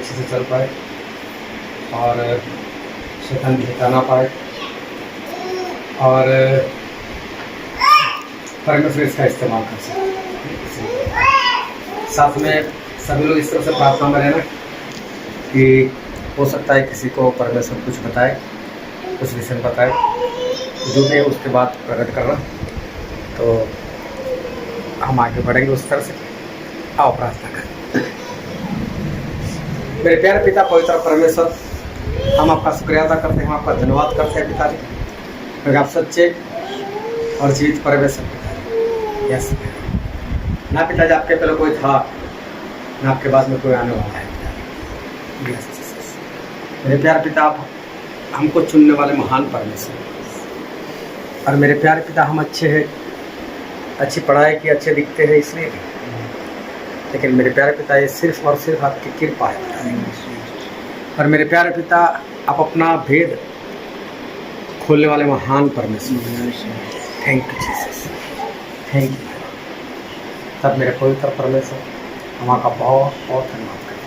अच्छे से चल पाए और शैतान भी हटा ना पाए और परमेश्वर इसका इस्तेमाल कर सकें। साथ में सभी लोग इस तरह से प्रार्थना में रहना कि हो सकता है किसी को परमेश्वर कुछ बताए, कुछ विषय बताए, जो भी है उसके बाद प्रकट करना, तो हम आगे बढ़ेंगे उस तरह से। आओ प्रार्थना करें। मेरे प्यारे पिता पवित्र परमेश्वर, हम आपका शुक्रिया अदा करते हैं, हम आपका धन्यवाद करते हैं पिताजी, क्योंकि आप सच्चे और जीवित परमेश्वर पिताजी। यस ना पिताजी, आपके पहले कोई था ना आपके बाद में कोई आने वाला है पिताजी। यस मेरे प्यारे पिता, आप हमको चुनने वाले महान परमेश्वर। और मेरे प्यारे पिता, हम अच्छे हैं, अच्छी पढ़ाई की, अच्छे दिखते हैं इसलिए, लेकिन मेरे प्यारे पिता ये सिर्फ और सिर्फ आपकी कृपा है पिता। और मेरे प्यारे पिता, आप अपना भेद खोलने वाले महान परमेश्वर। Thank you Jesus, thank you. तब मेरे पवित्र परमेश्वर, हम आपका बहुत बहुत धन्यवाद करते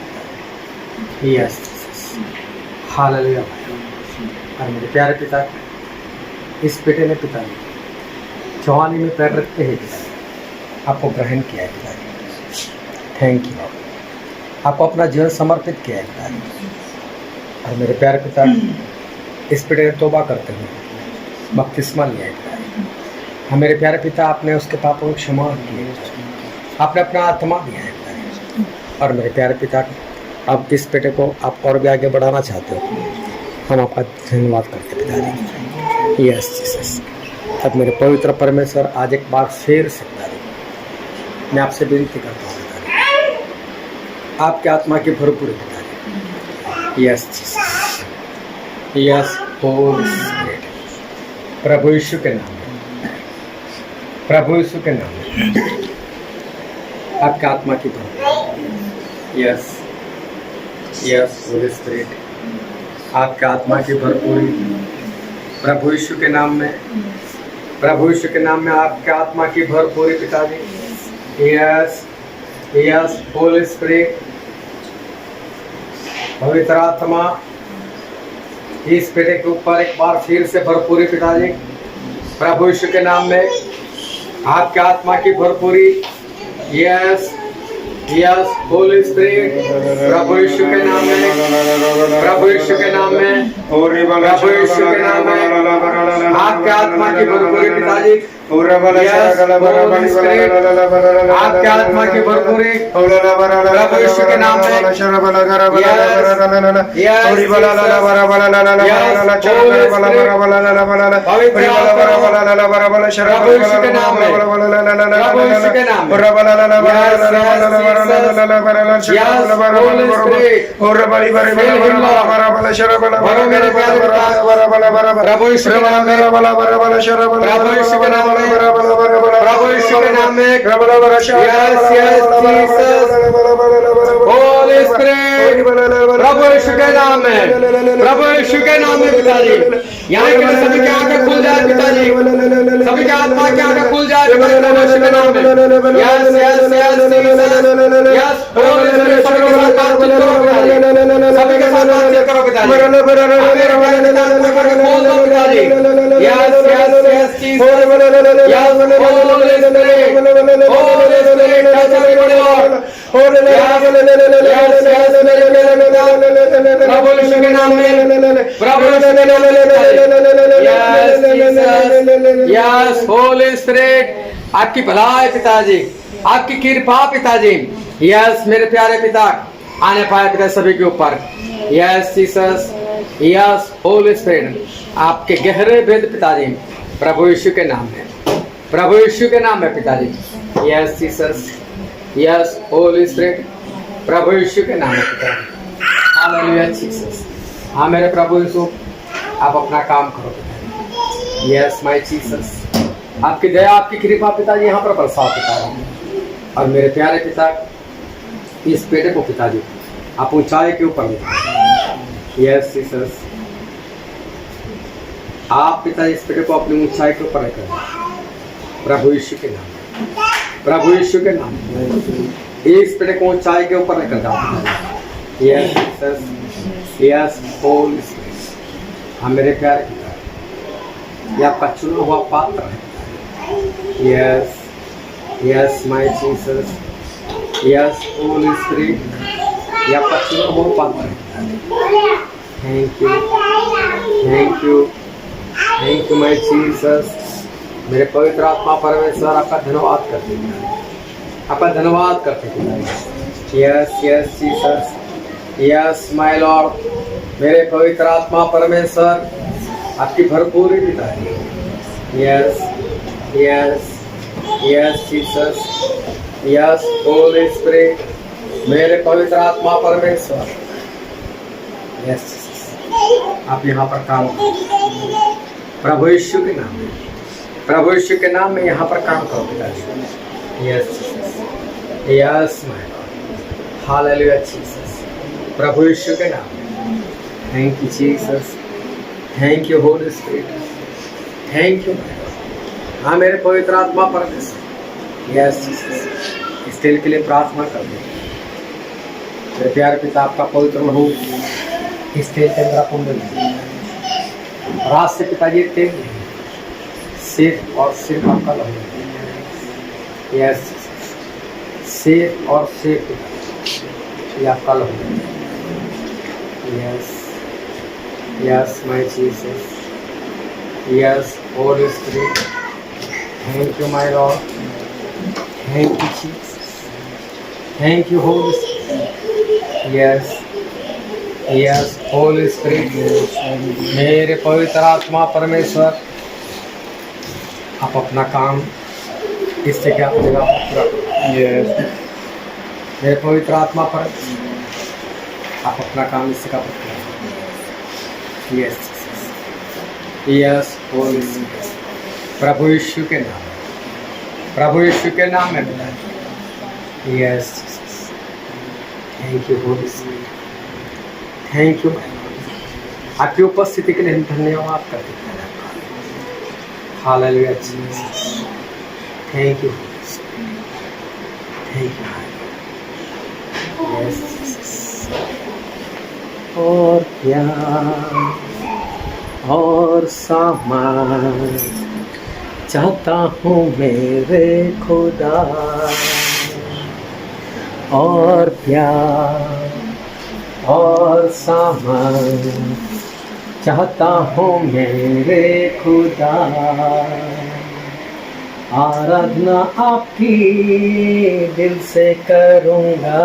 हैं। Yes Jesus, hallelujah. और मेरे प्यारे पिता, इस बेटे ने पिताजी जवानी में पैर रखते हैं पिताजी आपको ग्रहण किया है पिताजी। थैंक यू, आपको अपना जीवन समर्पित किया है पिताजी। और मेरे प्यारे पिता, इस बेटे ने तौबा करते हुए बपतिस्मा लिया है पिताजी। हाँ मेरे प्यारे पिता, आपने उसके पापों को क्षमा किए, आपने अपना आत्मा दिया है पिताजी। और मेरे प्यारे पिता, आप इस बेटे को आप और भी आगे बढ़ाना चाहते हो, हम आपका धन्यवाद करते पिताजी। Yes Jesus. तब मेरे पवित्र परमेश्वर, आज एक बार फिर से पिताजी मैं आपसे विनती करता हूँ पिताजी, आपके आत्मा की भरपूर पिताजी। Yes Jesus, yes Holy Spirit, प्रभु यीशु के नाम में, प्रभु यीशु के नाम में आपके आत्मा की भरपूर। यस यस होली स्पिरिट, आपके आत्मा की भरपूरी प्रभु यीशु के नाम में, प्रभु यीशु के नाम में आपके आत्मा की भरपूरी पिताजी। यस यस होली स्पिरिट, पवित्र आत्मा इस बेटे के ऊपर एक बार फिर से भरपूरी पिताजी, प्रभु यीशु के नाम में आपके आत्मा की भरपूरी। यस यस होली स्पिरिट, प्रभु यीशु के नाम में, प्रभु यीशु के नाम में, प्रभु यीशु के नाम में आपके आत्मा की भरपूरी पिताजी। आपके आत्मा की भरपूरी प्रभु यीशु के नाम में। प्रभु यीशु के नाम में, yes yes Jesus, Holy Spirit, प्रभु यीशु के नाम में, प्रभु यीशु के नाम में पिताजी। यहाँ के सभी की आंखें खुल जाए पिताजी, सभी की आत्मा की आंखें खुल जाए प्रभु यीशु के नाम में। Yes yes yes Jesus, yes Holy spirit, सभी के साथ बातचीत करो पिताजी, सभी के साथ बातचीत करो पिताजी, खोल दो पिताजी। Yes yes yes Jesus, yes Holy Spirit, Holy Spirit, touch everybody Lord. प्रभु यीशु के नाम में, प्रभु यीशु के नाम में, yes Jesus, yes Holy Spirit, आपकी भलाई पिताजी, आपकी कृपा पिताजी। यस मेरे प्यारे पिता, आने पाए पिता सभी के ऊपर। Yes Jesus, yes Holy spirit, आपके गहरे भेद पिताजी, प्रभु यीशु के नाम में, प्रभु यीशु के नाम में पिताजी। Yes Jesus, yes Holy Spirit, प्रभु यीशु के नाम में पिताजी। Hallelujah Jesus. हाँ मेरे प्रभु यीशु, आप अपना काम करो पिताजी। यस माय जीसस, आपकी दया, आपकी कृपा पिताजी यहाँ पर बरसाओ पिताजी। और मेरे प्यारे पिता, इस बेटे को पिताजी आप ऊंचाई के ऊपर ले। यस जीसस, आप पिता इस बेटे को अपनी ऊंचाई के ऊपर रखें प्रभु यीशु के नाम, प्रभु यीशु के नाम। इस बेटे को ऊंचाई के ऊपर लेकर जाओ yes Jesus, yes Holy Spirit. हाँ मेरे प्यारे पिता, ये आपका चुना हुआ पात्र है। Yes yes my Jesus, yes Holy spirit, ये आपका चुना हुआ पात्र है। Thank you thank you thank you my Jesus. मेरे पवित्र आत्मा परमेश्वर आपका धन्यवाद करते हैं, आपका धन्यवाद करते हैं। Yes yes Jesus, yes my Lord. मेरे पवित्र आत्मा परमेश्वर आपकी भरपूरी पिता है। Yes yes yes Jesus, yes Holy spirit, मेरे पवित्र आत्मा परमेश्वर। यस जीसस, आप यहाँ पर काम करो प्रभु यीशु के नाम में, प्रभु यीशु के नाम में यहाँ पर काम करो पिताजी। Yes Jesus, yes my Lord, hallelujah Jesus, प्रभु यीशु के नाम में। Thank you Jesus, thank you Holy Spirit, thank you my Lord. हाँ मेरे पवित्र आत्मा परमेश्वर। यस जीसस, इस तेल के लिए प्रार्थना कर दो मेरे प्यारे पिता, आपका पवित्र लहू इस तेल के अंदर आपको मिल जाए। रात से पिताजी तेल सिर और सिर आपका लहू। यस सिर और सिर ये आपका लहू। Yes yes my Jesus, yes Holy Spirit, thank you my Lord, thank you Jesus, thank you Holy spirit. Yes yes Holy spirit, मेरे पवित्र आत्मा परमेश्वर आप अपना काम इससे क्या होगा पूरा करो। मेरे पवित्र आत्मा पर आप अपना काम इससे का पूरा करो। यस यस होली स्पिरिट, प्रभु यीशु के नाम, प्रभु यीशु के नाम में बताए। Yes thank you Holy Spirit, thank you आपकी उपस्थिति के लिए हम धन्यवाद करते हैं। Hallelujah Jesus, thank you thank you. Yes Jesus, और प्यार और सामान चाहता हूँ मेरे खुदा, और प्यार और सामान चाहता हूँ मेरे खुदा। आराधना आपकी दिल से करूँगा,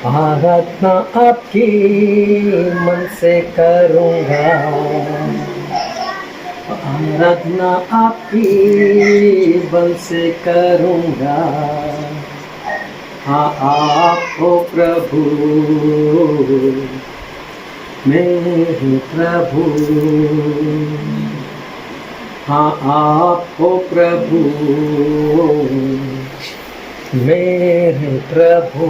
आराधना आपकी मन से करूँगा, आराधना आपकी बल से करूँगा। हाँ आप हो प्रभु मेरे प्रभु, हाँ आप हो प्रभु मेरे प्रभु।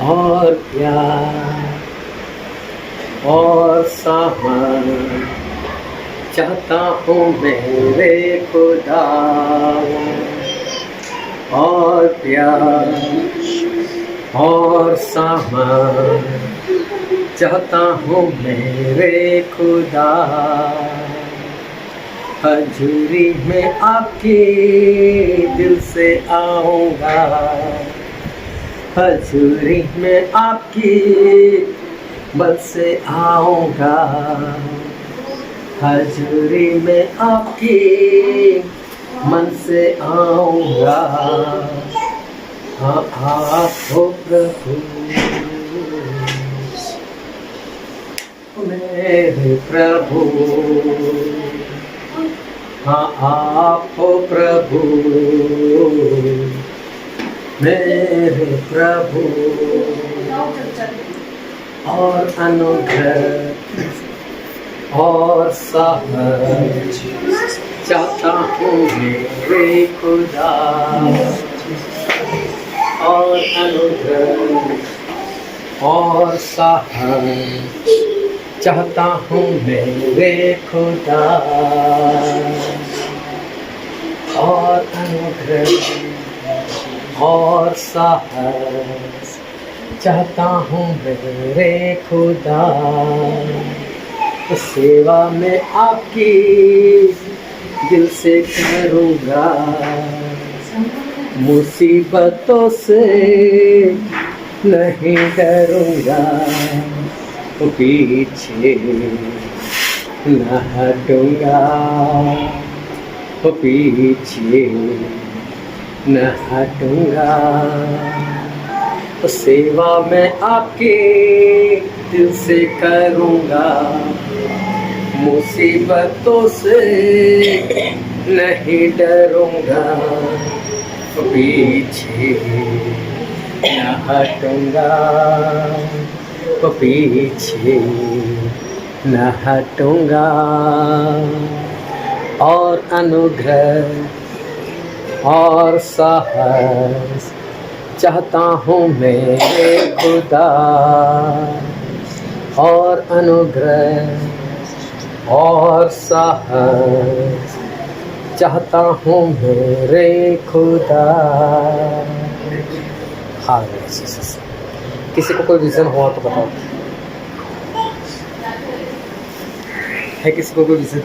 और प्यार और सामान चाहता हूँ मेरे खुदा, और प्यार और सामान चाहता हूँ मेरे खुदा। हजूरी में आपके दिल से आऊँगा, हजूरी में आपकी बल से आऊँगा, हजूरी में आपकी मन से आऊँगा। हाँ आप हो प्रभु मेरे प्रभु, हाँ आप हो प्रभु मेरे प्रभु। और अनुग्रह और सहज चाहता हूँ मेरे खुदा, और अनुग्रह और सहज चाहता हूँ मेरे खुदा। और अनुग्रह और साहस चाहता हूँ मेरे खुदा, सेवा में आपकी दिल से करूँगा, मुसीबतों से नहीं डरूँगा, पीछे न हटूँगा, पीछे न हटूँगा, सेवा में आपके दिल से करूँगा, मुसीबतों से नहीं डरूँगा, पीछे न हटूँगा, पीछे न हटूँगा। और अनुग्रह और साहस चाहता हूँ मेरे खुदा, और अनुग्रह और साहस चाहता हूँ मेरे खुदा। हाँ, किसी को कोई विजन हुआ तो बताओ, है किसी को कोई विजन?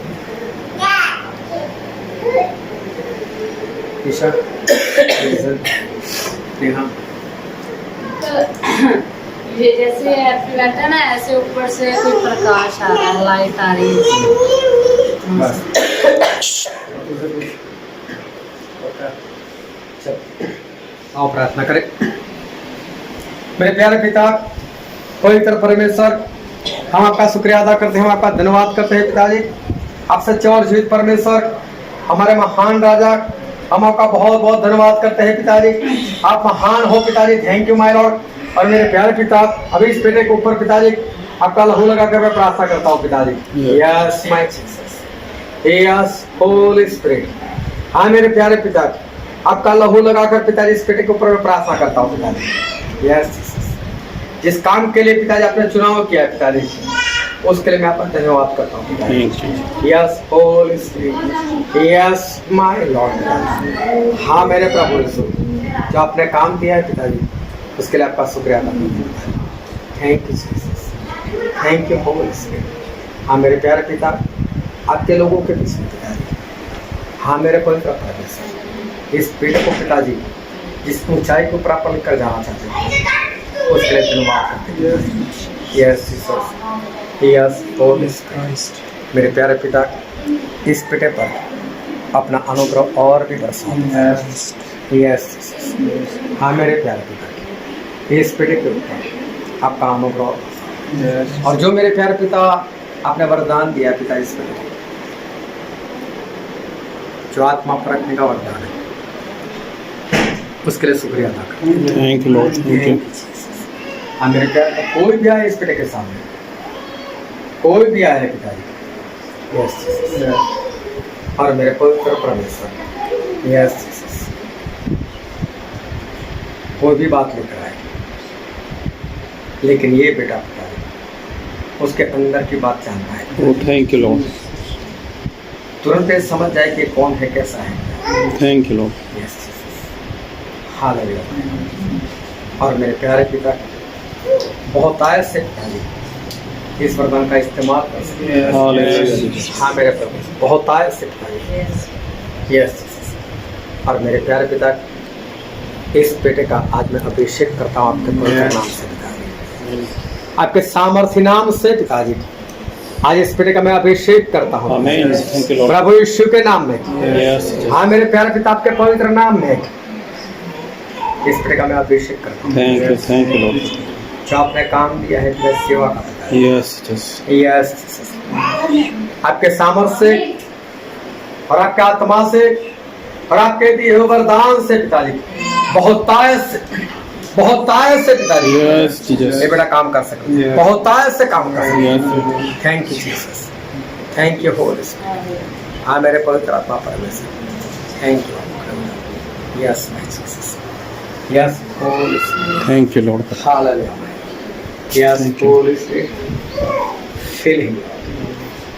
ईशा विजन? नेहा? ये जैसे बैठा ना, ऐसे ऊपर से कोई प्रकाश आ रहा है, लाइट आ रही है। बस आओ प्रार्थना करें। मेरे प्यारे पिता पवित्र परमेश्वर, हम आपका शुक्रिया अदा करते हैं, हम आपका धन्यवाद करते हैं पिताजी। आप सच्चे और जीवित परमेश्वर, हमारे महान राजा, हम आपका बहुत बहुत धन्यवाद करते हैं पिताजी। आप महान हो पिताजी, थैंक यू माय लॉर्ड। और मेरे प्यारे पिता, अभी इस बेटे के ऊपर पिताजी आपका लहू लगाकर मैं प्रार्थना करता हूँ पिताजी। Yes my Jesus, yes Holy Spirit. हाँ मेरे प्यारे पिता, आपका लहू लगाकर पिताजी इस बेटे के ऊपर मैं प्रार्थना करता हूँ पिताजी। यस जीसस, जिस काम के लिए पिताजी आपने चुनाव किया है पिताजी, उसके लिए मैं आपका धन्यवाद करता हूँ पिताजी। Yes Holy spirit, yes my Lord. हाँ मेरे प्रभु यीशु, जो आपने काम दिया है पिताजी, उसके लिए आपका शुक्रिया अदा करता हूँ। Thank you Jesus, thank you Holy Spirit. हाँ मेरे प्यारे पिता, आपके लोगों के बीच में पिताजी, हाँ मेरे पवित्र परमेश्वर, इस बेटे को पिताजी जिस ऊंचाई को प्राप्त लेकर जाना चाहते हैं, उसके लिए धन्यवाद करते हैं। Yes Jesus, yes Holy spirit. मेरे प्यारे पिता, इस बेटे पर अपना अनुग्रह और भी बरसाओ। यस जीसस, हाँ मेरे प्यारे पिता, इस बेटे के ऊपर आपका अनुग्रह, और जो मेरे प्यारे पिता आपने वरदान दिया पिता, इस बेटे को जो आत्मा पर रखने का वरदान है, उसके लिए शुक्रिया अदा करते हैं। Thank you Lord, thank you. हाँ मेरे प्यारे, कोई भी आए इस बेटे के सामने, कोई भी आए पिताजी, यस जीसस, और मेरे पवित्र परमेश्वर, यस जीसस, कोई भी बात लेकर आए, लेकिन ये बेटा पिताजी उसके अंदर की बात जानता है। थैंक यू लॉर्ड, तुरंत ये समझ जाए कि कौन है, कैसा है। Thank you Lord. Yes Jesus, hallelujah. और मेरे प्यारे पिता, बहुत आयत से पिताजी इस वरदान का इस्तेमाल कर सकते हैं। हाँ मेरे प्रभु, बहुत आयत से पिताजी, यस जीसस। और मेरे प्यारे पिता, इस बेटे का आज मैं अभिषेक करता हूँ आपके पवित्र नाम से पिताजी, आपके सामर्थ्य नाम से पिताजी। आज इस बेटे का मैं अभिषेक करता हूँ आमीन। Thank you Lord. प्रभु यीशु के नाम में। यस, हाँ मेरे प्यारे पिता, आपके पवित्र नाम में इस बेटे का मैं अभिषेक करता हूँ। Thank you Lord. जो आपने काम दिया है मेरे सेवा का पिताजी। यस यस, यस, आपके सामर्थ्य से और आपके आत्मा से और आपके दिए हुए वरदान से पिताजी, बहुत आयत से पिताजी, यस जीसस, ये बेटा काम कर सकते, बहुत आयत से काम कर सकते। Thank you Jesus, thank you Holy Spirit. हाँ मेरे पवित्र आत्मा परमेश्वर, thank you. Yes my Jesus, yes Holy Spirit. Thank you Lord. Hallelujah. Yes Holy Spirit, fill him.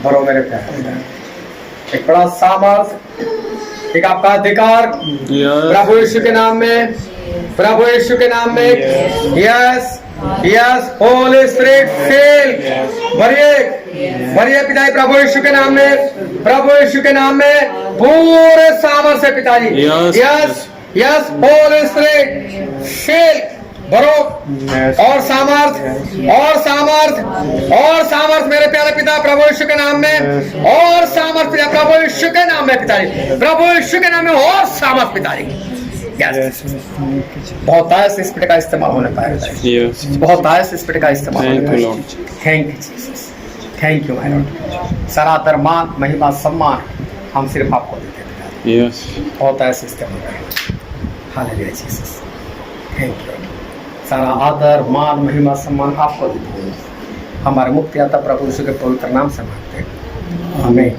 बरो मेरे प्यारे, एक बड़ा सामर्थ, एक आपका अधिकार प्रभु यीशु के नाम में प्रभु यीशु के नाम में yes yes Holy Spirit fill भरिए पिताजी प्रभु यीशु के नाम में, प्रभु यीशु के नाम में पूरे सामर्थ से पिताजी yes yes Holy Spirit fill भरो और सामर्थ और सामर्थ और सामर्थ मेरे प्यारे पिता प्रभु यीशु के नाम में और सामर्थ पिता प्रभु यीशु के नाम में पिताजी प्रभु यीशु के नाम में और सामर्थ पिताजी बहुत आयस स्पिरिट का इस्तेमाल होने पाएगा, बहुत आयस स्पिरिट का इस्तेमाल होने पाएगा। Thank you Jesus, thank you my Lord. सारा आदर मान महिमा सम्मान हम सिर्फ आपको देते हैं, बहुत आयस इस्तेमाल करेंगे। Hallelujah Jesus, thank you. सारा आदर मान महिमा सम्मान आपको देते हैं, हमारे मुक्तिदाता प्रभु यीशु के पवित्र नाम से मांगते हैं, आमीन।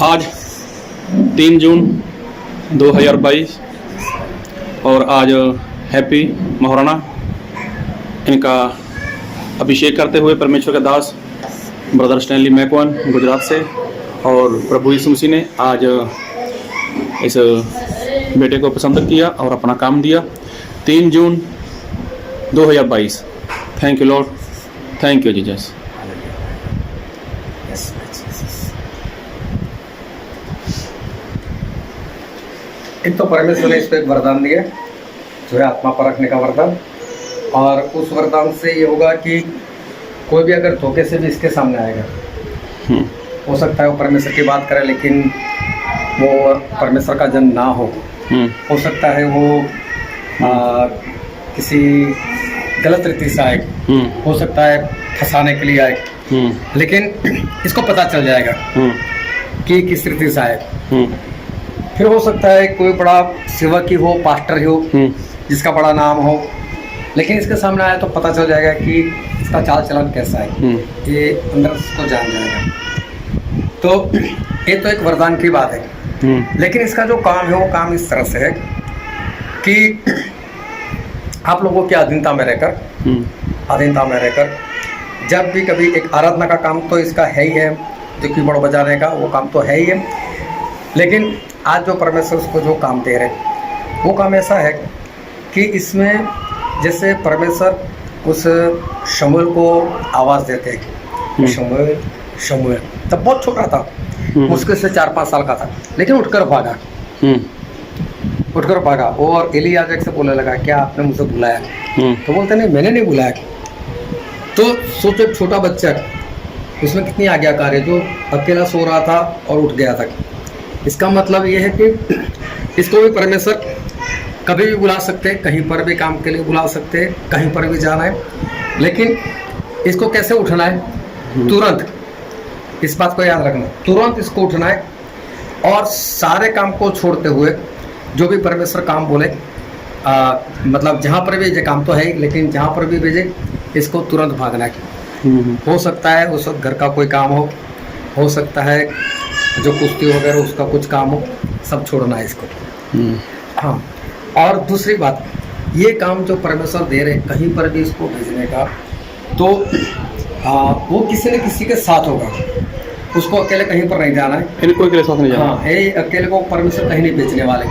आज 3 जून 2022 और आज हैप्पी मोहराना इनका अभिषेक करते हुए परमेश्वर के दास ब्रदर स्टैनली मैकवन गुजरात से, और प्रभु यीशु मसीह ने आज इस बेटे को पसंद किया और अपना काम दिया। 3 जून 2022। Thank you Lord, thank you Jesus. एक तो परमेश्वर ने इसको एक वरदान दिया जो है आत्मा परखने का वरदान, और उस वरदान से ये होगा कि कोई भी अगर धोखे से भी इसके सामने आएगा, हो सकता है वो परमेश्वर की बात करे लेकिन वो परमेश्वर का जन ना हो सकता है वो किसी गलत रीति से आए, हो सकता है फंसाने के लिए आए, लेकिन इसको पता चल जाएगा कि किस रीति से आए। फिर हो सकता है कोई बड़ा सेवक ही हो, पास्टर ही हो, जिसका बड़ा नाम हो, लेकिन इसके सामने आया तो पता चल जाएगा कि इसका चाल चलन कैसा है, ये अंदर उसको जान जाएगा। तो ये तो एक वरदान की बात है, लेकिन इसका जो काम है वो काम इस तरह से है कि आप लोगों की अधीनता में रहकर जब भी कभी एक आराधना का काम तो इसका है ही है, जो कीबोर्ड बजाने का वो काम तो है ही है, लेकिन आज जो परमेश्वर उसको जो काम दे रहे वो काम ऐसा है कि इसमें जैसे परमेश्वर उस शमूएल को आवाज़ देते हैं, शमूएल तब बहुत छोटा था, मुश्किल से 4-5 साल का था, लेकिन उठकर भागा और एली याजक से बोलने लगा क्या आपने मुझे बुलाया? तो बोलते नहीं मैंने नहीं बुलाया। तो सोचो एक छोटा बच्चा उसमें कितनी आज्ञाकारी है, जो अकेला सो रहा था और उठ गया था। इसका मतलब ये है कि इसको भी परमेश्वर कभी भी बुला सकते हैं, कहीं पर भी काम के लिए बुला सकते हैं, कहीं पर भी जाना है, लेकिन इसको कैसे उठना है? तुरंत, इस बात को याद रखना, तुरंत इसको उठना है और सारे काम को छोड़ते हुए जो भी परमेश्वर काम बोले, मतलब जहाँ पर भी ये काम तो है, लेकिन जहाँ पर भी भेजे इसको तुरंत भागना है। हो सकता है उस वक्त घर का कोई काम हो सकता है जो कुश्ती वगैरह उसका कुछ काम हो, सब छोड़ना है इसको। हाँ, और दूसरी बात, ये काम जो परमेश्वर दे रहे कहीं पर भी इसको भेजने का, तो वो किसी न किसी के साथ होगा, उसको अकेले कहीं पर नहीं जाना है, कोई के साथ नहीं जाना। हाँ, ये अकेले को परमेश्वर कहीं नहीं बेचने वाले।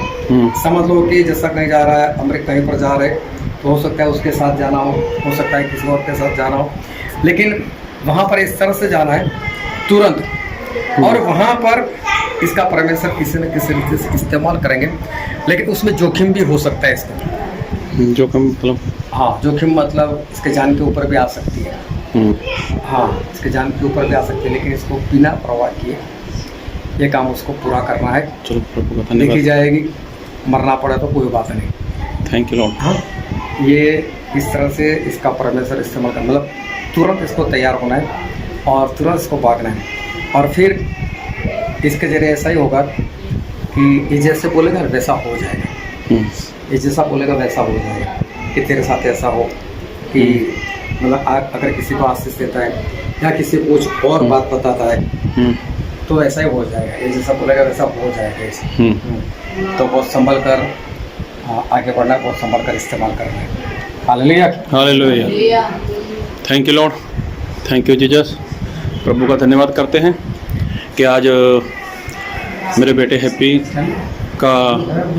समझ लो कि जैसा कहीं जा रहा है, अमेरिका कहीं पर जा रहे, तो हो सकता है उसके साथ जाना हो सकता है किसी और के साथ जाना हो, लेकिन वहाँ पर इस तरह से जाना है तुरंत, और वहाँ पर इसका परमेश्वर किसी न किसी रीति से इस्तेमाल करेंगे, लेकिन उसमें जोखिम भी हो सकता है इसका। जोखिम मतलब? हाँ, जोखिम मतलब इसके जान के ऊपर भी आ सकती है। हाँ, इसके जान के ऊपर भी आ सकती है, लेकिन इसको बिना परवाह किए ये काम उसको पूरा करना है। चलो प्रभु का लिखी जाएगी, मरना पड़े तो कोई बात नहीं। Thank you Lord. हाँ, ये इस तरह से इसका परमेश्वर इस्तेमाल करना, मतलब तुरंत इसको तैयार होना है और तुरंत इसको भागना है, और फिर इसके जरिए ऐसा ही होगा कि ये जैसे बोलेगा वैसा हो जाएगा, ये जैसा बोलेगा वैसा हो जाएगा, कि तेरे साथ ऐसा हो कि मतलब अगर किसी को आशीष देता है या किसी को कुछ और बात बताता है तो ऐसा ही हो जाएगा, ये जैसा बोलेगा वैसा हो जाएगा इसे। तो बहुत संभल कर आगे बढ़ना है, बहुत संभल कर इस्तेमाल करना है। Hallelujah, hallelujah. Thank you Lord, thank you Jesus. प्रभु का धन्यवाद करते हैं कि आज मेरे बेटे हैप्पी का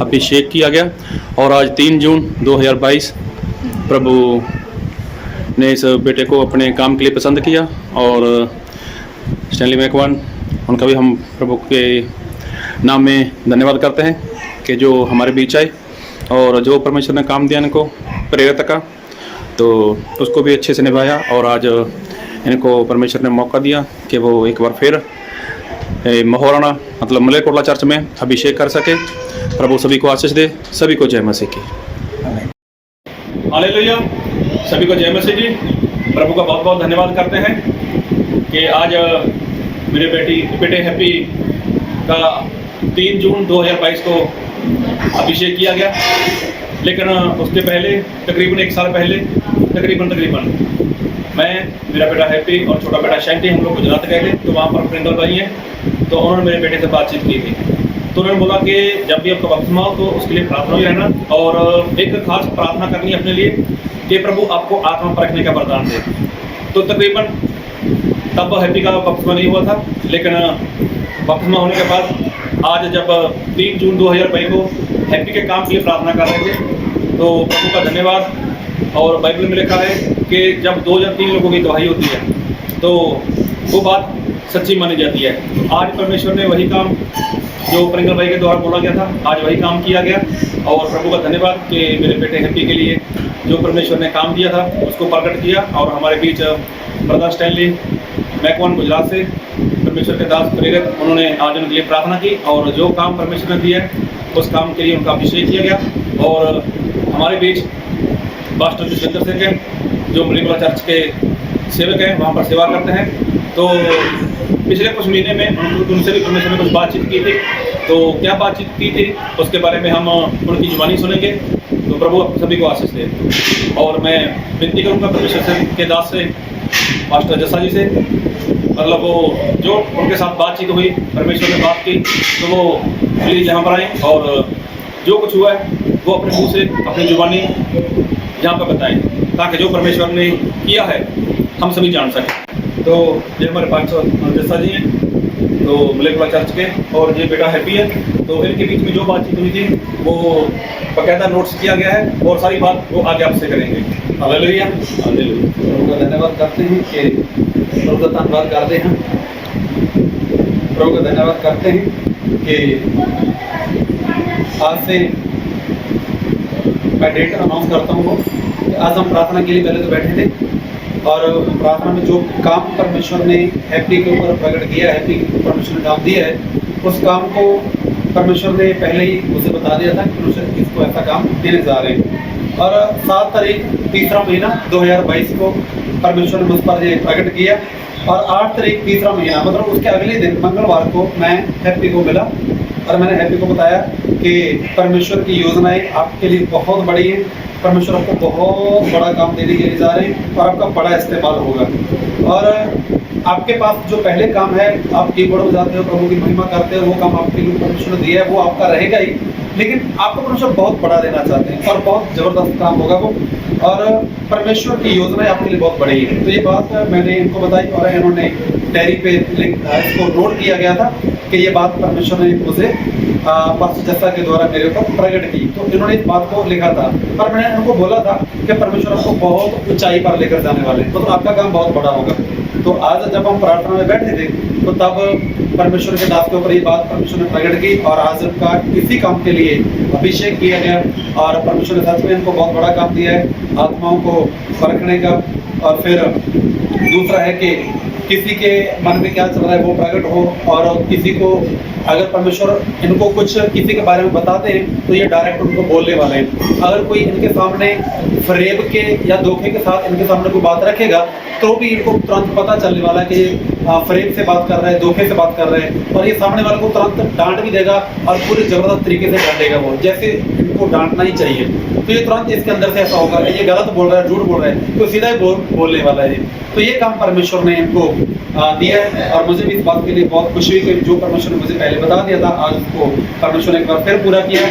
अभिषेक किया गया और आज 3 जून 2022 प्रभु ने इस बेटे को अपने काम के लिए पसंद किया और स्टैनली मैकवान उनका भी हम प्रभु के नाम में धन्यवाद करते हैं कि जो हमारे बीच आए और जो परमेश्वर ने काम दिया इनको प्रेरित का तो उसको भी अच्छे से निभाया और आज इनको परमेश्वर ने मौका दिया कि वो एक बार फिर महोराना मतलब मलेरकोटला चर्च में अभिषेक कर सके। प्रभु सभी को आशीष दे। सभी को जय मसीह की। हालेलुया। सभी को जय मसीह जी। प्रभु का बहुत बहुत धन्यवाद करते हैं कि आज मेरे बेटे हैप्पी का 3 जून 2022 को अभिषेक किया गया। लेकिन उसके पहले तकरीबन 1 साल पहले तकरीबन मैं, मेरा बेटा हैप्पी और छोटा बेटा शैंटी हम लोग गुजरात गए थे। तो वहाँ पर प्रिंगल भाई हैं, तो उन्होंने मेरे बेटे से बातचीत की थी। तो उन्होंने बोला कि जब भी आपका बपतिस्मा हो तो उसके लिए प्रार्थना भी रहना और एक खास प्रार्थना करनी अपने लिए कि प्रभु आपको आत्मा परखने का वरदान दे। तो तकरीबन तब हैप्पी का बपतिस्मा नहीं हुआ था, लेकिन बपतिस्मा होने के बाद आज जब 3 जून 2022 को हैप्पी के काम के लिए प्रार्थना कर रहे थे तो प्रभु का धन्यवाद। और बाइबल में लिखा है कि जब 2 या 3 लोगों की गवाही होती है तो वो बात सच्ची मानी जाती है। आज परमेश्वर ने वही काम जो प्रिंगल भाई के द्वारा बोला गया था, आज वही काम किया गया और प्रभु का धन्यवाद कि मेरे बेटे हैप्पी के लिए जो परमेश्वर ने काम दिया था उसको प्रकट किया। और हमारे बीच ब्रदर स्टैनली मैकवान गुजरात से परमेश्वर के दास प्रेरित, उन्होंने आज उनके लिए प्रार्थना की और जो काम परमेश्वर ने दिया है उस काम के लिए उनका अभिषेक किया गया। और हमारे बीच पास्टर जसविंदर सिंह हैं जो मलेरकोटला चर्च के सेवक हैं, वहाँ पर सेवा करते हैं। तो पिछले कुछ महीने में उनसे भी परमेश्वर ने कुछ बातचीत की थी। तो क्या बातचीत की थी उसके बारे में हम उनकी जुबानी सुनेंगे। तो प्रभु सभी को आशीष दे। और मैं विनती करूँगा परमेश्वर से के दास से पास्टर जस्सा जी से, मतलब वो जो उनके साथ बातचीत हुई, परमेश्वर ने बात की, तो वो प्लीज़ यहाँ पर आएँ और जो कुछ हुआ है वो अपने मुँह से अपनी जुबानी यहाँ पर बताएं ताकि जो परमेश्वर ने किया है हम सभी जान सकें। तो ये हमारे पास्टर जस्सा जी हैं तो मलेरकोटला चर्च के, और ये बेटा हैप्पी है। तो इनके बीच में जो बातचीत हुई थी वो बाकायदा नोट्स किया गया है और सारी बात वो आगे आपसे करेंगे। हालेलुया। हालेलुया। प्रभु का धन्यवाद करते हैं कि प्रभु का धन्यवाद करते हैं प्रभु का धन्यवाद करते हैं कि आज से मैं डेट अनाउंस करता हूँ कि आज हम प्रार्थना के लिए पहले तो बैठे थे और प्रार्थना में जो काम परमेश्वर ने हैप्पी के ऊपर प्रकट किया है, हैप्पी को परमेश्वर ने काम दिया है, उस काम को परमेश्वर ने पहले ही मुझे बता दिया था कि परमेश्वर इसको ऐसा काम देने जा रहे हैं। और 7 तारीख 3रा महीना 2022 को परमेश्वर ने मुझ पर ये प्रकट किया और 8 तारीख 3रा महीना मतलब उसके अगले दिन मंगलवार को मैं हैप्पी को मिला और मैंने हैप्पी को बताया कि परमेश्वर की योजनाएं आपके लिए बहुत बड़ी हैं, परमेश्वर आपको बहुत बड़ा काम देने के लिए जा रहे हैं और आपका बड़ा इस्तेमाल होगा। और आपके पास जो पहले काम है, आप कीबोर्ड बजाते हो, प्रभु की महिमा करते हो, वो काम आपके लिए परमेश्वर ने दिया है, वो आपका रहेगा ही, लेकिन आपको परमेश्वर बहुत बड़ा देना चाहते हैं और बहुत ज़बरदस्त काम होगा वो। और परमेश्वर की योजनाएं आपके लिए बहुत बड़ी है। तो ये बात मैंने इनको बताई और इन्होंने डायरी पे इसको नोट किया गया था कि ये बात परमेश्वर ने मुझे पास्टर जस्सा के द्वारा मेरे ऊपर प्रकट की। तो इन्होंने इस बात को लिखा था और मैंने उनको बोला था कि परमेश्वर आपको बहुत ऊंचाई पर लेकर जाने वाले हैं, तो आपका काम बहुत बड़ा होगा। तो आज जब हम प्रार्थना में बैठे थे तो तब परमेश्वर के दास के ऊपर ये बात परमेश्वर ने प्रकट की और आज उनका इसी काम के लिए अभिषेक किया गया और परमेश्वर ने सच में इनको बहुत बड़ा काम दिया है, आत्माओं को परखने का। और फिर दूसरा है कि किसी के मन में क्या चल रहा है वो प्रकट हो, और किसी को अगर परमेश्वर इनको कुछ किसी के बारे में बताते हैं तो ये डायरेक्ट उनको बोलने वाले हैं। अगर कोई इनके सामने फरेब के या धोखे के साथ इनके सामने कोई बात रखेगा तो भी इनको तुरंत पता चलने वाला है कि ये फरेब से बात कर रहे हैं, धोखे से बात कर रहे हैं, और ये सामने वाले को तुरंत डांट भी देगा और पूरे जबरदस्त तरीके से डांटेगा वो, जैसे इनको डांटना ही चाहिए। तो ये तुरंत इसके अंदर से ऐसा होगा कि ये गलत बोल रहा है, झूठ बोल रहा है, तो सीधा ही बोलने वाला है। तो ये काम परमेश्वर ने इनको दिया है। और मुझे भी इस बात के लिए बहुत खुशी हुई कि जो परमेश्वर ने मुझे पहले बता दिया था, आज उसको परमेश्वर ने एक बार फिर पूरा किया।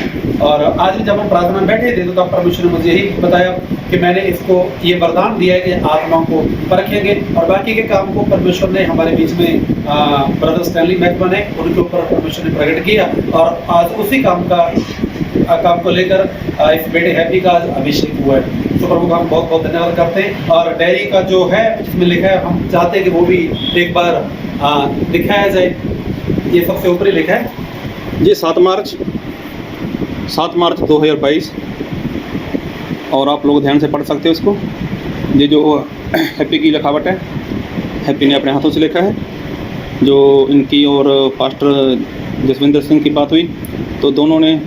और आज भी जब हम प्रार्थना में बैठे थे तो तब परमेश्वर ने मुझे यही बताया कि मैंने इसको ये वरदान दिया है कि आत्माओं को परखेंगे, और बाकी के काम को परमेश्वर ने हमारे बीच में ब्रदर स्टैनली मैकमन है, उनके ऊपर परमेश्वर ने प्रकट किया। और आज उसी काम को लेकर इस बेटे हैप्पी का आज अभिषेक हुआ है। तो प्रभु का हम बहुत बहुत धन्यवाद करते हैं। और डायरी का जो है जिसमें लिखा है, हम चाहते हैं कि वो भी एक बार दिखाया जाए। ये सबसे ऊपर ही लिखा है ये 7 मार्च 2022, और आप लोग ध्यान से पढ़ सकते हो इसको। ये जो हैप्पी की लिखावट है, हैप्पी ने अपने हाथों से लिखा है। जो इनकी और पास्टर जसविंदर सिंह की बात हुई, तो दोनों ने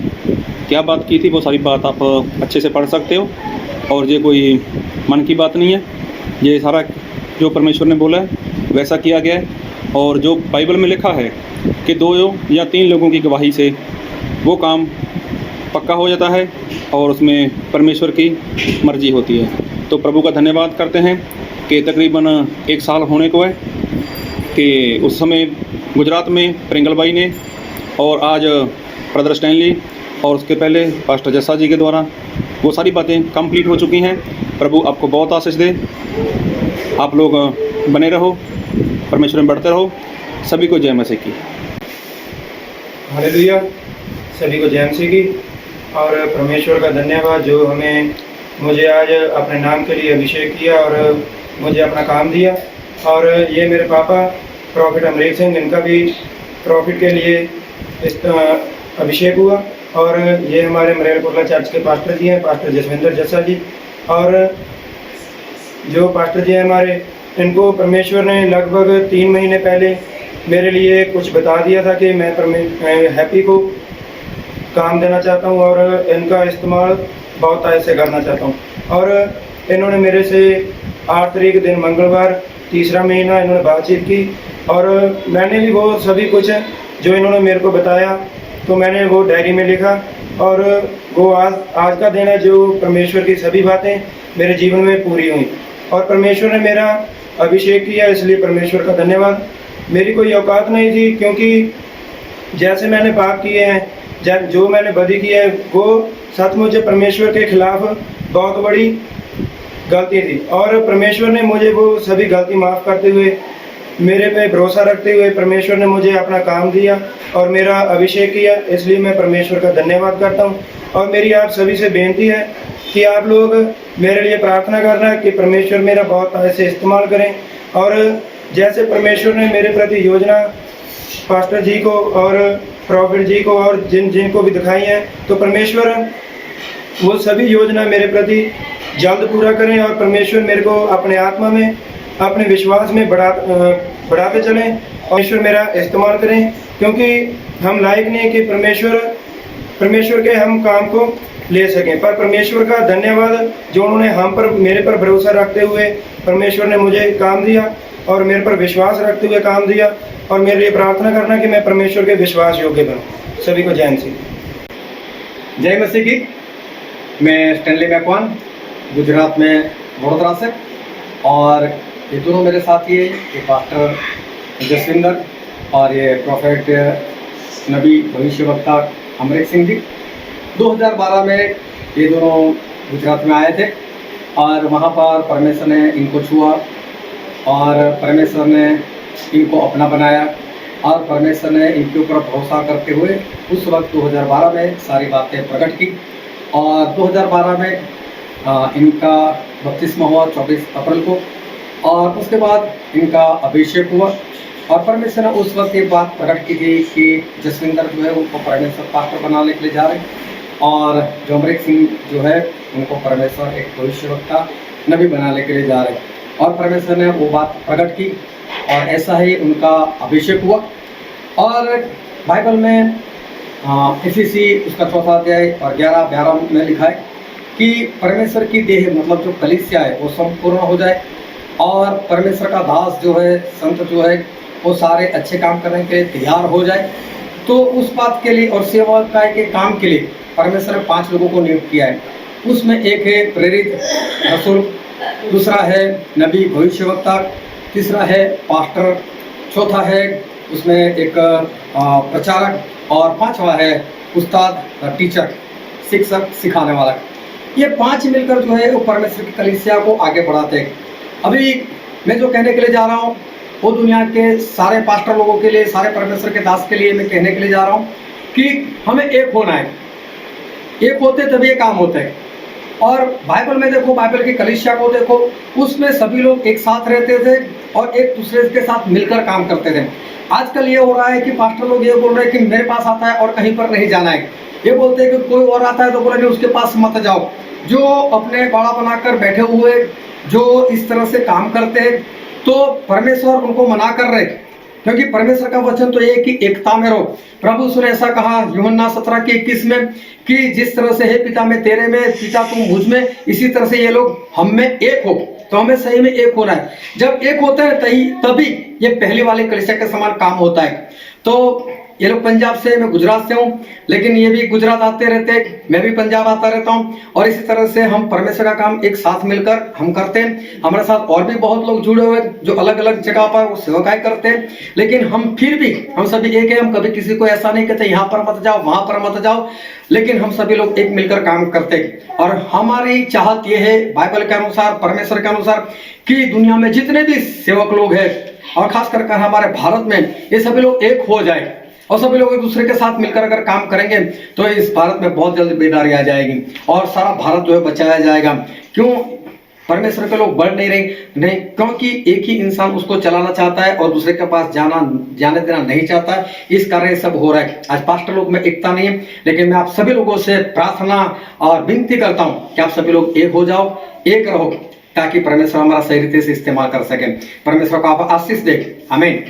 क्या बात की थी वो सारी बात आप अच्छे से पढ़ सकते हो। और ये कोई मन की बात नहीं है, ये सारा जो परमेश्वर ने बोला है वैसा किया गया है। और जो बाइबल में लिखा है कि 2 या 3 लोगों की गवाही से वो काम पक्का हो जाता है, और उसमें परमेश्वर की मर्जी होती है। तो प्रभु का धन्यवाद करते हैं कि तकरीबन 1 साल होने को है कि उस समय गुजरात में प्रिंगलबाई ने, और आज ब्रदर स्टैनली, और उसके पहले पास्टर जस्सा जी के द्वारा वो सारी बातें कंप्लीट हो चुकी हैं। प्रभु आपको बहुत आशीष दे, आप लोग बने रहो, परमेश्वर में बढ़ते रहो। सभी को जय मसीह की। हालेलुया, सभी को जय मसीह की। और परमेश्वर का धन्यवाद जो मुझे आज अपने नाम के लिए अभिषेक किया और मुझे अपना काम दिया। और ये मेरे पापा प्रॉफिट अमरीक सिंह, इनका भी प्रॉफिट के लिए अभिषेक हुआ। और ये हमारे मरेलपुरला चर्च के पास्टर जी हैं, पास्टर जसविंदर जस्सा जी। और जो पास्टर जी हैं हमारे, इनको परमेश्वर ने लगभग 3 महीने पहले मेरे लिए कुछ बता दिया था कि मैं हैप्पी को काम देना चाहता हूँ और इनका इस्तेमाल बहुत ऐसे करना चाहता हूँ। और इन्होंने मेरे से 8 तारीख दिन मंगलवार 3रा महीना इन्होंने बातचीत की। और मैंने भी वो सभी कुछ जो इन्होंने मेरे को बताया तो मैंने वो डायरी में लिखा। और वो आज का दिन है जो परमेश्वर की सभी बातें मेरे जीवन में पूरी हुई। और परमेश्वर ने मेरा अभिषेक किया, इसलिए परमेश्वर का धन्यवाद। मेरी कोई औकात नहीं थी, क्योंकि जैसे मैंने पाप किए हैं, जो मैंने बदी की है, वो सचमुच परमेश्वर के खिलाफ बहुत बड़ी गलती थी। और परमेश्वर ने मुझे वो सभी गलती माफ़ करते हुए, मेरे पे भरोसा रखते हुए परमेश्वर ने मुझे अपना काम दिया और मेरा अभिषेक किया। इसलिए मैं परमेश्वर का धन्यवाद करता हूँ। और मेरी आप सभी से बेनती है कि आप लोग मेरे लिए प्रार्थना करना कि परमेश्वर मेरा बहुत ऐसे इस्तेमाल करें। और जैसे परमेश्वर ने मेरे प्रति योजना पास्टर जी को और प्रॉफिट जी को और जिनको भी दिखाई है, तो परमेश्वर वो सभी योजना मेरे प्रति जल्द पूरा करें। और परमेश्वर मेरे को अपने आत्मा में, अपने विश्वास में बढ़ाते चलें। और ईश्वर मेरा इस्तेमाल करें, क्योंकि हम लायक नहीं कि परमेश्वर के हम काम को ले सकें। पर परमेश्वर का धन्यवाद जो उन्होंने मेरे पर भरोसा रखते हुए परमेश्वर ने मुझे काम दिया और मेरे पर विश्वास रखते हुए काम दिया। और मेरे लिए प्रार्थना करना कि मैं परमेश्वर के विश्वास योग्य बनूं। सभी को जय मसीह। जय मसीह की। मैं स्टैनली मैकमन, गुजरात में वडोदरा से, और ये दोनों मेरे साथी हैं, ये पास्टर जसविंदर और ये प्रॉफिट नबी भविष्यवक्ता अमरीक सिंह जी। 2012 में ये दोनों गुजरात में आए थे और वहाँ पर परमेश्वर ने इनको छुआ और परमेश्वर ने इनको अपना बनाया। और परमेश्वर ने इनके ऊपर भरोसा करते हुए उस वक्त 2012 में सारी बातें प्रकट की। और 2012 में इनका बपतिस्मा हुआ 24 अप्रैल को, और उसके बाद इनका अभिषेक हुआ। और परमेश्वर ने उस वक्त एक बात प्रकट की थी कि जसविंदर जो है उनको परमेश्वर पास्टर बनाने के लिए जा रहे हैं, और जो अमरीक सिंह जो है उनको परमेश्वर एक भविष्यवक्ता नबी बनाने के लिए जा रहे हैं। और परमेश्वर ने वो बात प्रकट की और ऐसा ही उनका अभिषेक हुआ। और बाइबल में इफिसी उसका 4वां अध्याय और 11-12 में लिखा है कि परमेश्वर की देह मतलब जो कलीसिया है वो संपूर्ण हो जाए, और परमेश्वर का दास जो है, संत जो है, वो सारे अच्छे काम करने के लिए तैयार हो जाए। तो उस बात के लिए और सेवकाई के काम के लिए परमेश्वर ने 5 लोगों को नियुक्त किया है। उसमें एक है प्रेरित रसूल, दूसरा है नबी भविष्यवक्ता, तीसरा है पास्टर, चौथा है उसमें एक प्रचारक और पांचवा है उस्ताद, टीचर, शिक्षक, सिखाने वाला। ये पांच मिलकर जो है वो परमेश्वर की कलीसिया को आगे बढ़ाते हैं। अभी मैं जो कहने के लिए जा रहा हूँ वो दुनिया के सारे पास्टर लोगों के लिए, सारे परमेश्वर के दास के लिए मैं कहने के लिए जा रहा हूँ कि हमें एक होना है। एक होते तभी ये काम होते हैं। और बाइबल में देखो, बाइबल की कलीसिया को देखो, उसमें सभी लोग एक साथ रहते थे और एक दूसरे के साथ मिलकर काम करते थे। आजकल ये हो रहा है कि पास्टर लोग ये बोल रहे हैं कि मेरे पास आता है और कहीं पर नहीं जाना है। ये बोलते हैं कि कोई और आता है तो बोले नहीं उसके पास मत जाओ। जो अपने बड़ा बनाकर बैठे हुए जो इस तरह से काम करते हैं तो परमेश्वर उनको मना कर रहे, क्योंकि परमेश्वर का वचन तो ये है कि एकता में रहो। प्रभु ने ऐसा कहा यूहन्ना 17:21 में कि जिस तरह से हे पिता मैं तेरे में, पिता तुम मुझ में, इसी तरह से ये लोग हम में एक हो। तो हमें सही में एक होना है। जब एक होते हैं तभी ये पहली वाली कलीसिया के समान काम होता है। तो ये लोग पंजाब से, मैं गुजरात से हूँ, लेकिन ये भी गुजरात आते रहते हैं, मैं भी पंजाब आता रहता हूँ। और इसी तरह से हम परमेश्वर का काम एक साथ मिलकर हम करते हैं। हमारे साथ और भी बहुत लोग जुड़े हुए जो अलग अलग जगह पर वो सेवकाई करते हैं, लेकिन हम फिर भी हम सभी एक है। हम कभी किसी को ऐसा नहीं कहते यहाँ पर मत जाओ, वहां पर मत जाओ, लेकिन हम सभी लोग एक मिलकर काम करते हैं। और हमारी चाहत ये है बाइबल के अनुसार, परमेश्वर के अनुसार, कि दुनिया में जितने भी सेवक लोग हैं और खास कर हमारे भारत में ये सभी लोग एक हो जाए और सभी लोग एक दूसरे के साथ मिलकर अगर काम करेंगे तो इस भारत में बहुत जल्द बेदारी आ जाएगी और सारा भारत जो है बचाया जाएगा। क्यों परमेश्वर के लोग बढ़ नहीं रहे? नहीं, क्योंकि एक ही इंसान उसको चलाना चाहता है और दूसरे के पास जाने देना नहीं चाहता है। इस कारण ये सब हो रहा है। आज पास्टर लोग में एकता नहीं है, लेकिन मैं आप सभी लोगों से प्रार्थना और विनती करता हूँ कि आप सभी लोग एक हो जाओ, एक रहो, ताकि परमेश्वर हमारा सही रीति से इस्तेमाल कर सके। परमेश्वर को आप आशीष दे। आमीन।